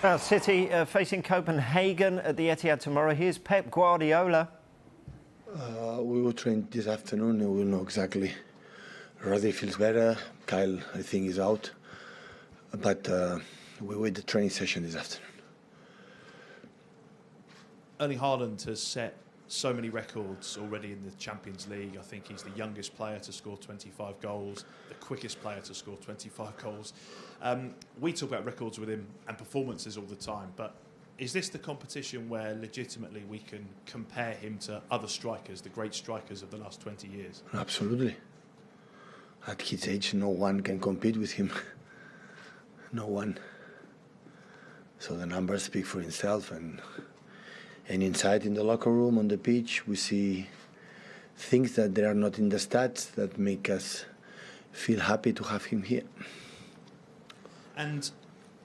City facing Copenhagen at the Etihad tomorrow. Here's Pep Guardiola. We will train this afternoon and we'll know exactly. Rodri feels better. Kyle, I think, is out. But we wait the training session this afternoon. Erling Haaland has set so many records already in the Champions League. I think he's the youngest player to score 25 goals, the quickest player to score 25 goals. We talk about records with him and performances all the time, but is this the competition where legitimately we can compare him to other strikers, the great strikers of the last 20 years? Absolutely. At his age, no one can compete with him. No one. So the numbers speak for himself, and inside in the locker room, on the pitch, we see things that they are not in the stats that make us feel happy to have him here. And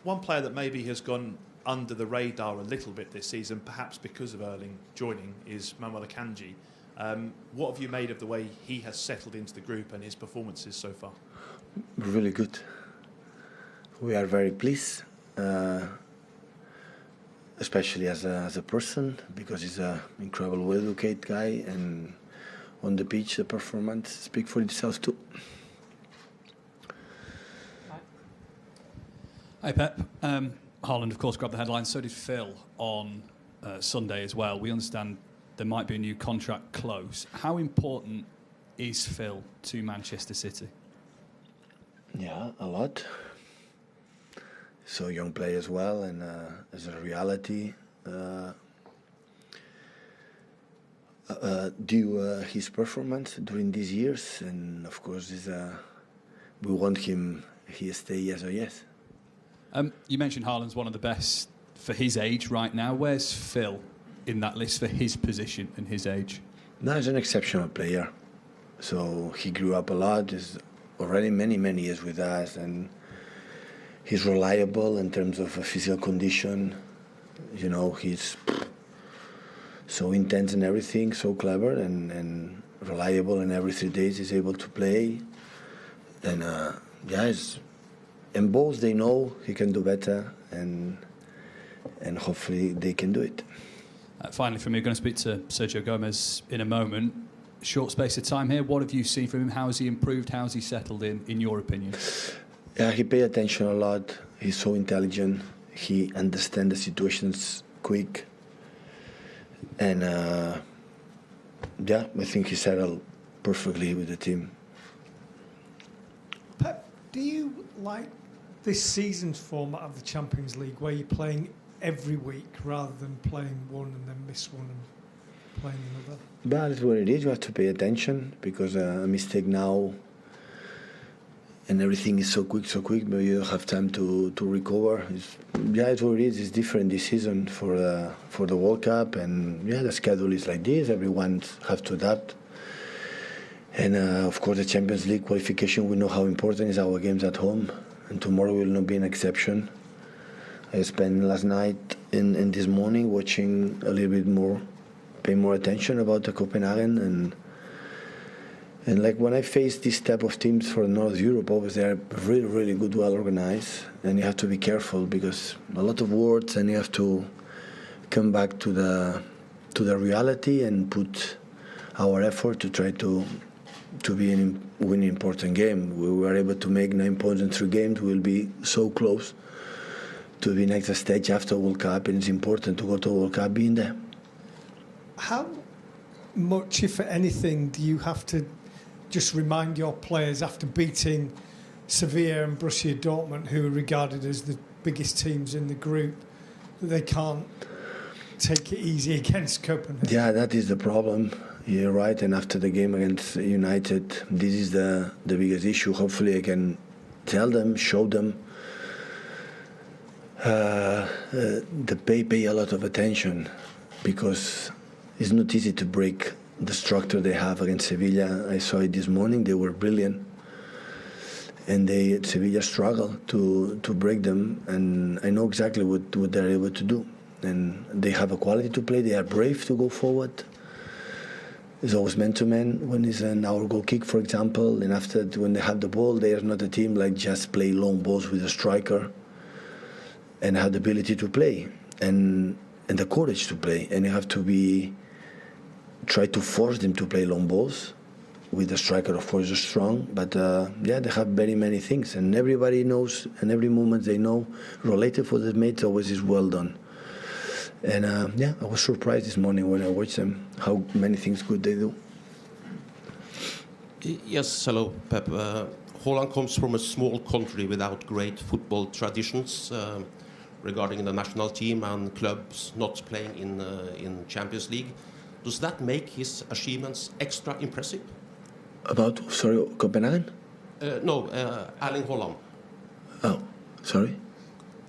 one player that maybe has gone under the radar a little bit this season, perhaps because of Erling joining, is Akanji. What have you made of the way he has settled into the group and his performances so far? Really good. We are very pleased. Especially as a person, because he's an incredible, well-educated guy, and on the pitch the performance speaks for itself too. Hi Pep. Haaland, of course, grabbed the headlines. So did Phil on Sunday as well. We understand there might be a new contract close. How important is Phil to Manchester City? Yeah, a lot. So young player as well, and as a reality, due his performance during these years, and of course, we want him. He stay yes or yes. You mentioned Haaland's one of the best for his age right now. Where's Phil in that list for his position and his age? No, he's an exceptional player. So he grew up a lot. He's already many years with us, and he's reliable in terms of physical condition. You know, he's so intense in everything, so clever and reliable. And every 3 days he's able to play. And and both they know he can do better, and hopefully they can do it. Finally, from me, we're going to speak to Sergio Gomez in a moment. Short space of time here. What have you seen from him? How has he improved? How has he settled in your opinion? Yeah, he pays attention a lot. He's so intelligent. He understands the situations quick. And I think he settled perfectly with the team. Pep, do you like this season's format of the Champions League where you're playing every week rather than playing one and then miss one and playing another? But it's what it is. You have to pay attention, because a mistake now and everything is so quick, but you don't have time to recover. It's what it is. It's different this season for the World Cup, and the schedule is like this. Everyone has to adapt. And of course, the Champions League qualification, we know how important is our games at home, and tomorrow will not be an exception. I spent last night and this morning watching a little bit more, paying more attention about the Copenhagen, and like when I face this type of teams for North Europe, always they are really good, well organized, and you have to be careful because a lot of words, and you have to come back to the reality and put our effort to try to win an important game. We were able to make 9 points in 3 games. We'll be so close to the next stage after World Cup, and it's important to go to World Cup being there. How much, if anything, do you have to just remind your players after beating Sevilla and Borussia Dortmund, who are regarded as the biggest teams in the group, that they can't take it easy against Copenhagen? Yeah, that is the problem. You're right. And after the game against United, this is the biggest issue. Hopefully I can tell them, show them. They pay a lot of attention, because it's not easy to break the structure they have against Sevilla. I saw it this morning. They were brilliant, and Sevilla struggled to break them, and I know exactly what they're able to do, and they have a quality to play. They are brave to go forward. It's always man-to-man when it's an hour goal kick, for example, and after, when they have the ball, they are not a team like just play long balls with a striker. and have the ability to play and the courage to play. And you have to try to force them to play long balls. With the striker, of course, is strong, but they have very many things, and everybody knows, and every moment they know, related for the mates always is well done. And I was surprised this morning when I watched them, how many things good they do. Yes, hello, Pep. Holland comes from a small country without great football traditions regarding the national team and clubs not playing in Champions League. Does that make his achievements extra impressive? About, sorry, Copenhagen? No, Erling Haaland. Oh, sorry?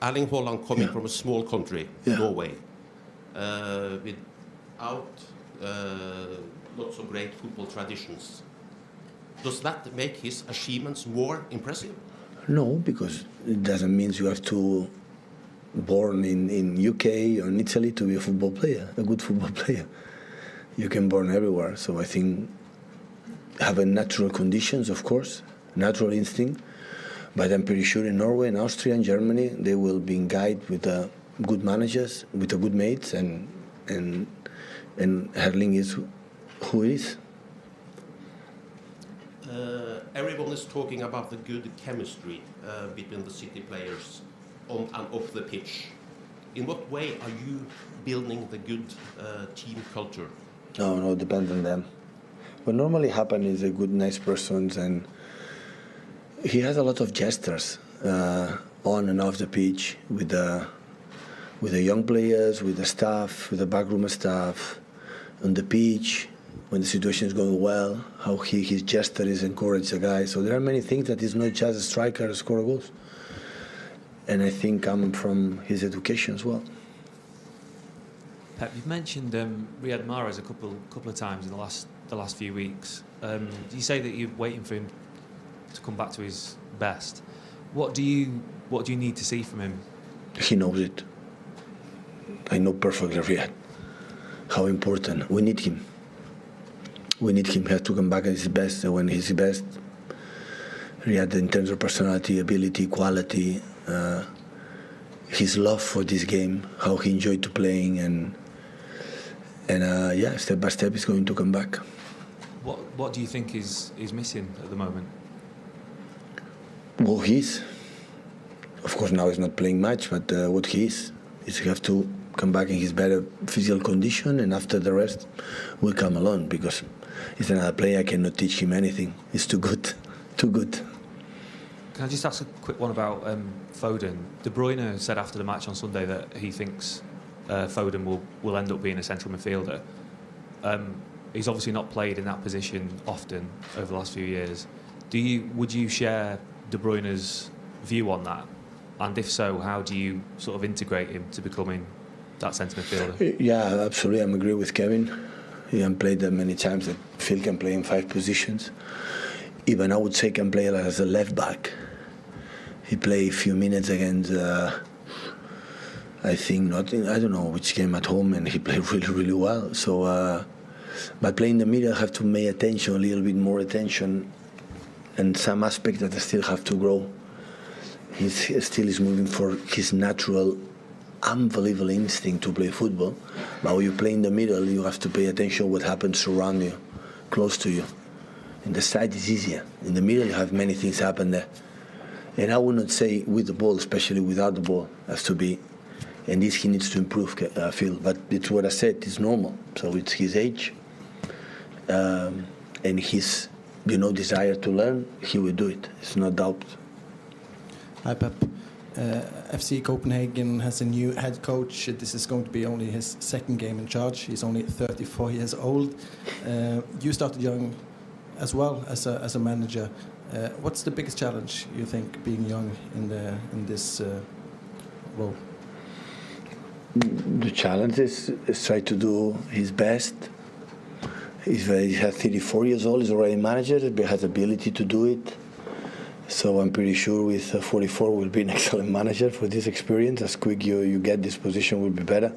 Erling Haaland coming from a small country, Norway, without lots of great football traditions. Does that make his achievements more impressive? No, because it doesn't mean you have to born in UK or in Italy to be a football player, a good football player. You can born everywhere, so I think having natural conditions, of course, natural instinct, but I'm pretty sure in Norway and Austria and Germany they will be guided with good managers, with good mates, and Erling is who he is. Everyone is talking about the good chemistry between the City players on and off the pitch. In what way are you building the good team culture? No, it depends on them. What normally happens is a good, nice person, and he has a lot of gestures on and off the pitch with the young players, with the staff, with the backroom staff, on the pitch, when the situation is going well, how his gesture is encourage the guys. So there are many things that is not just a striker score goals. And I think I'm from his education as well. Pep, you've mentioned Riyad Mahrez a couple of times in the last few weeks. You say that you're waiting for him to come back to his best. What do you need to see from him? He knows it. I know perfectly Riyad. How important. We need him. We need him. He has to come back at his best. And when he's best, Riyad, in terms of personality, ability, quality, his love for this game, how he enjoyed to playing, and step by step, he's going to come back. What do you think is missing at the moment? Well, he's, of course, now he's not playing much, but what he is he have to come back in his better physical condition, and after the rest will come along, because he's another player. I cannot teach him anything. He's too good. Can I just ask a quick one about Foden? De Bruyne said after the match on Sunday that he thinks Foden will end up being a central midfielder. He's obviously not played in that position often over the last few years. Would you share De Bruyne's view on that? And if so, how do you sort of integrate him to becoming that centre midfielder? Yeah, absolutely. I agree with Kevin. He can play that many times. That Phil can play in 5 positions. Even I would say can play as a left back. He played a few minutes against, I think, I don't know which game at home, and he played really, really well. So, by playing in the middle, I have to pay attention, a little bit more attention, and some aspects that I still have to grow. He still is moving for his natural, unbelievable instinct to play football. But when you play in the middle, you have to pay attention what happens around you, close to you. In the side is easier. In the middle, you have many things happen there. And I would not say with the ball, especially without the ball, has to be. And this he needs to improve, Phil. But it's what I said, it's normal. So it's his age. And his, desire to learn, he will do it. It's no doubt. Hi, Pep. F.C. Copenhagen has a new head coach. This is going to be only his second game in charge. He's only 34 years old. You started young as well as a manager. What's the biggest challenge you think being young in this role? The challenge is try to do his best. He's 34 years old. He's already a manager. He has the ability to do it. So I'm pretty sure with 44 will be an excellent manager for this experience. As quick you get this position will be better.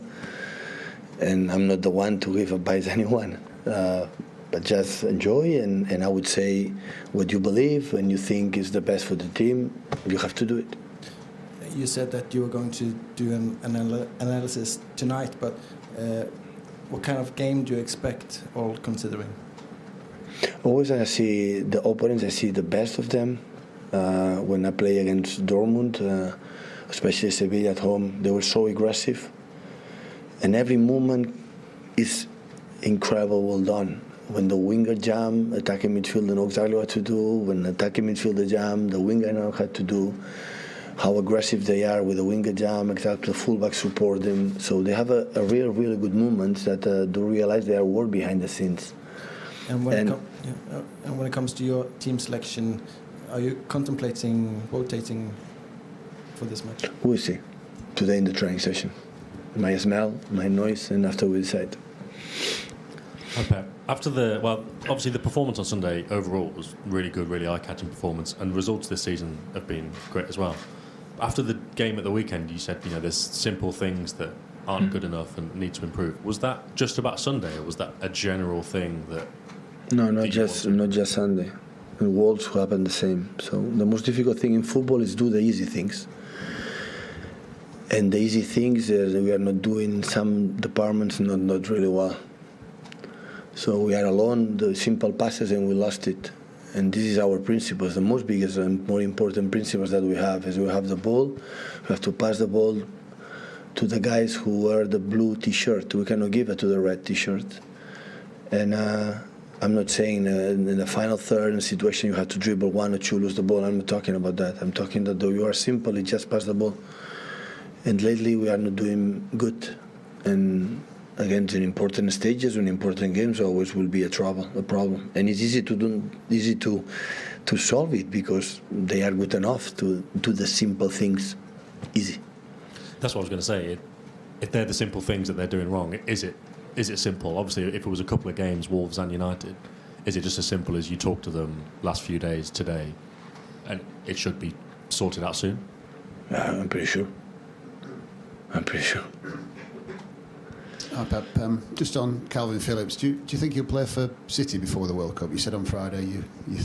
And I'm not the one to give advice to anyone. But just enjoy, and I would say what you believe and you think is the best for the team, you have to do it. You said that you were going to do an analysis tonight, but what kind of game do you expect, all considering? Always I see the opponents, I see the best of them. When I play against Dortmund, especially Sevilla at home, they were so aggressive. And every movement is incredible, well done. When the winger jam, attacking midfielder know exactly what to do. When attacking midfielder jam, the winger know how to do. How aggressive they are with the winger jam, exactly the fullback support them. So they have a really good movement that do realize they are work behind the scenes. And when it comes to your team selection, are you contemplating rotating for this match? We'll see. Today in the training session. My smell, my noise, and after we decide. Okay. Obviously the performance on Sunday overall was really good, really eye-catching performance, and results this season have been great as well. After the game at the weekend, you said, there's simple things that aren't good enough and need to improve. Was that just about Sunday, or was that a general thing that... No, not just Sunday. In Wolves happened the same. So the most difficult thing in football is do the easy things. And the easy things we are not doing some departments not really well. So we are alone, the simple passes, and we lost it. And this is our principles. The most biggest and more important principles that we have is we have the ball. We have to pass the ball to the guys who wear the blue T-shirt. We cannot give it to the red T-shirt. And I'm not saying in the final third in a situation you have to dribble one or two, lose the ball. I'm not talking about that. I'm talking that you are simply just pass the ball. And lately we are not doing good. And again, in important stages, in important games, always will be a problem. And it's easy to solve it because they are good enough to do the simple things easy. That's what I was going to say. If they're the simple things that they're doing wrong, is it simple? Obviously, if it was a couple of games, Wolves and United, is it just as simple as you talk to them last few days today, and it should be sorted out soon? I'm pretty sure. Pep, just on Kalvin Phillips, do you think he'll play for City before the World Cup? You said on Friday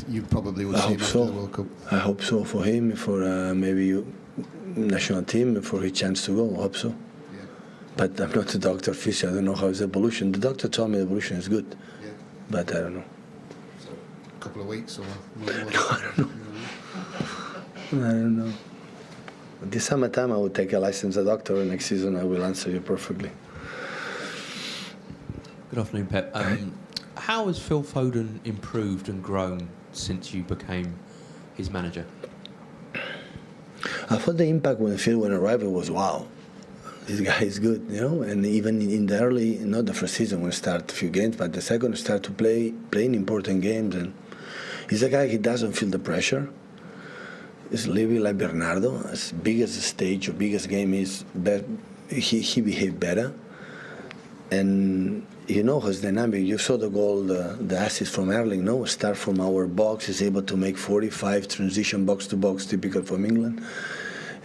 you probably would see him after the World Cup. I hope so for him, for maybe national team, for his chance to go. I hope so. Yeah. But I'm not a doctor, physio. I don't know how his evolution. The doctor told me the evolution is good, yeah. But I don't know. So, a couple of weeks or more? I don't know. This summertime I will take a license as a doctor, and next season I will answer you perfectly. Good afternoon, Pep. How has Phil Foden improved and grown since you became his manager? I thought the impact when Phil arrived was wow. This guy is good, and even in the early, not the first season when start a few games, but the second start to playing important games, and he's a guy, he doesn't feel the pressure. He's living like Bernardo. As big as the stage or biggest game is, he behaved better. And his dynamic. You saw the goal, the assist from Erling. Start from our box. He's able to make 45 transition box to box, typical from England.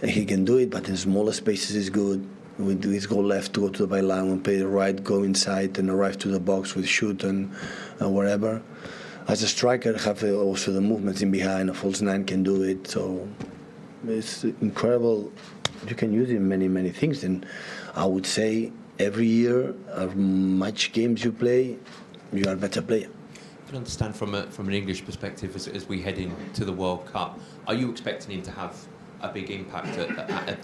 And he can do it, but in smaller spaces is good. With his go left to go to the byline, when play the right, go inside and arrive to the box with shoot and wherever. As a striker, have also the movements in behind. A false nine can do it. So it's incredible. You can use it in many things. And I would say every year, as much games you play, you are a better player. I can understand from an English perspective as we head into the World Cup. Are you expecting him to have a big impact?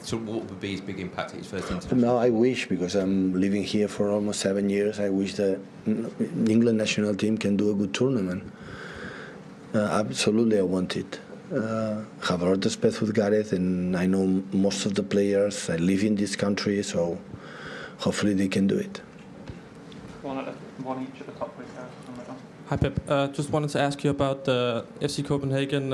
So what would be his big impact at his first international? No, I wish, because I'm living here for almost 7 years. I wish the England national team can do a good tournament. Absolutely, I want it. Have a lot of respect with Gareth, and I know most of the players. I live in this country, so hopefully they can do it. One each at the top, please. Hi, Pep. Just wanted to ask you about FC Copenhagen.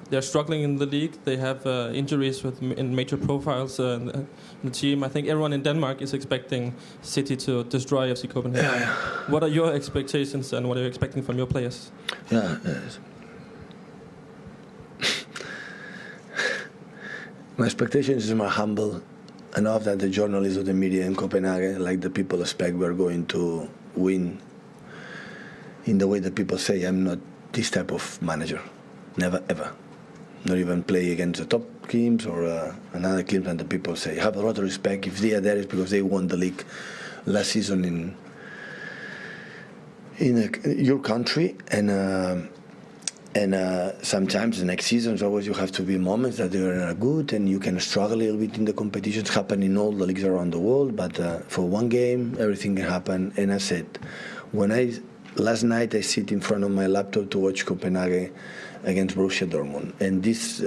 They're struggling in the league. They have injuries in major profiles in the team. I think everyone in Denmark is expecting City to destroy FC Copenhagen. Yeah. What are your expectations, and what are you expecting from your players? Yeah. My expectations is more humble enough that the journalists or the media in Copenhagen, like the people expect we're going to win. In the way that people say, I'm not this type of manager. Never, ever. Not even play against the teams or another teams, and the people say have a lot of respect. If they are there, it's because they won the league last season in your country, and sometimes the next seasons always you have to be moments that they are good and you can struggle a little bit in the competitions. Happen in all the leagues around the world, but for one game everything can happen. And I said, last night I sit in front of my laptop to watch Copenhagen against Borussia Dortmund, and this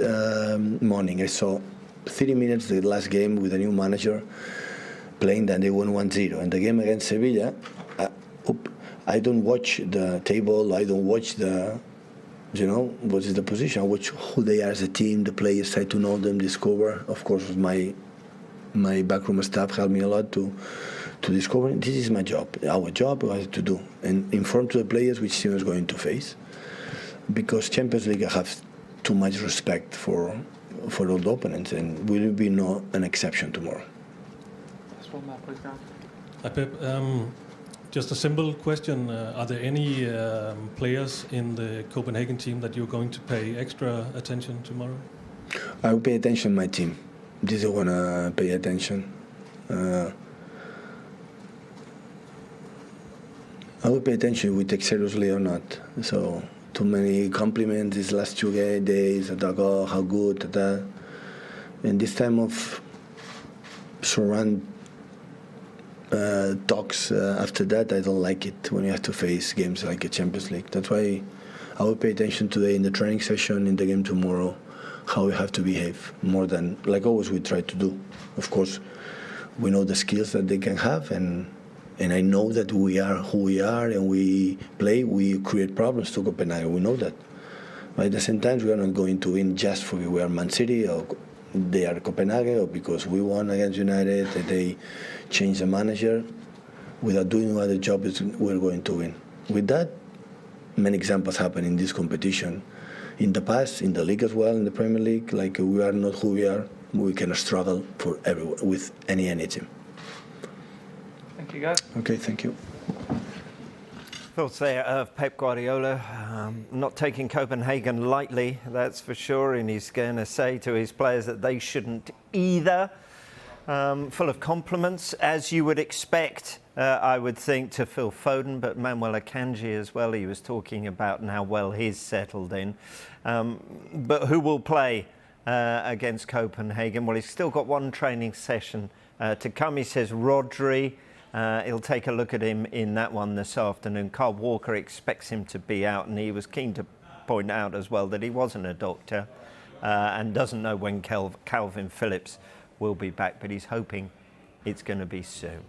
morning I saw 30 minutes the last game with a new manager playing, that they won 1-0, and the game against Sevilla, I don't watch the table, I don't watch what is the position, I watch who they are as a team, the players, try to know them, discover. Of course, my backroom staff helped me a lot to discover. This is my job. Our job was to do and inform to the players which team is going to face. Because Champions League, I have too much respect for all the opponents, and will be no an exception tomorrow. Just one more, please, guys. Hi, Pep. Just a simple question. Are there any players in the Copenhagen team that you're going to pay extra attention tomorrow? I will pay attention to my team. This I want to pay attention. I will pay attention if we take seriously or not. So too many compliments these last 2 days. I talk, oh, how good, that. And this time of surround talks after that, I don't like it when you have to face games like a Champions League. That's why I will pay attention today in the training session, in the game tomorrow, how we have to behave more than, like always we try to do. Of course, we know the skills that they can have, and I know that we are who we are, and we create problems to Copenhagen. We know that. But at the same time, we are not going to win just for we are Man City or they are Copenhagen, or because we won against United and they changed the manager. Without doing what the job is, we're going to win. With that, many examples happen in this competition. In the past, in the league as well, in the Premier League, like we are not who we are, we can struggle for everyone with any team. Thank you, guys. Okay, thank you. Thoughts there of Pep Guardiola, not taking Copenhagen lightly, that's for sure, and he's going to say to his players that they shouldn't either. Full of compliments, as you would expect, I would think, to Phil Foden, but Manuel Akanji as well. He was talking about how well he's settled in. But who will play against Copenhagen? Well, he's still got one training session to come. He says Rodri. He'll take a look at him in that one this afternoon. Kyle Walker expects him to be out, and he was keen to point out as well that he wasn't a doctor and doesn't know when Kalvin Phillips will be back, but he's hoping it's going to be soon.